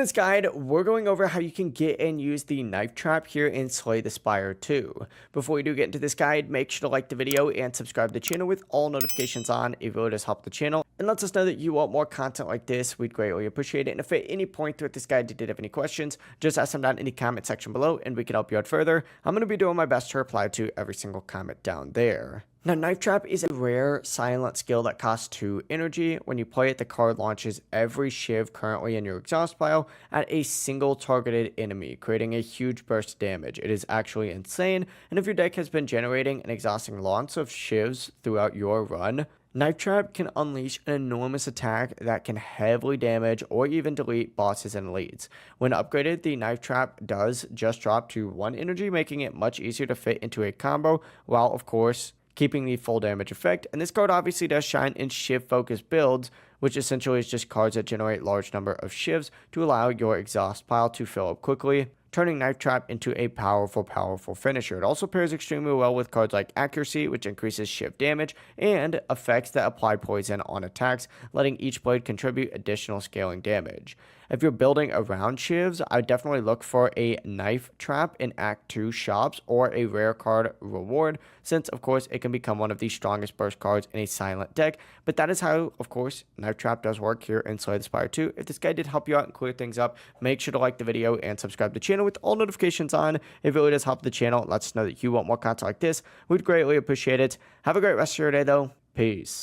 this guide, we're going over how you can get and use the knife trap here in Slay the Spire 2. Before we do get into this guide, make sure to like the video and subscribe to the channel with all notifications on. It really does help the channel and lets us know that you want more content like this. We'd greatly appreciate it. And if at any point throughout this guide you did have any questions, just ask them down in the comment section below and we can help you out further. I'm going to be doing my best to reply to every single comment down there. Now, Knife Trap is a rare silent skill that costs 2 energy. When you play it, the card launches every shiv currently in your exhaust pile at a single targeted enemy, creating a huge burst of damage. It is actually insane, and if your deck has been generating and exhausting lots of shivs throughout your run, Knife Trap can unleash an enormous attack that can heavily damage or even delete bosses and elites. When upgraded, the Knife Trap does just drop to 1 energy, making it much easier to fit into a combo, while of course keeping the full damage effect. And this card obviously does shine in shiv focused builds, which essentially is just cards that generate large number of shivs to allow your exhaust pile to fill up quickly, turning Knife Trap into a powerful finisher. It also pairs extremely well with cards like Accuracy, which increases shiv damage, and effects that apply poison on attacks, letting each blade contribute additional scaling damage. If you're building around shivs, I would definitely look for a Knife Trap in Act 2 shops or a rare card reward, since of course it can become one of the strongest burst cards in a silent deck. But that is how, of course, Knife Trap does work here in Slay the Spire 2. If this guide did help you out and clear things up, make sure to like the video and subscribe to the channel with all notifications on. It really does help the channel. It lets us know that you want more content like this. We'd greatly appreciate it. Have a great rest of your day though. Peace.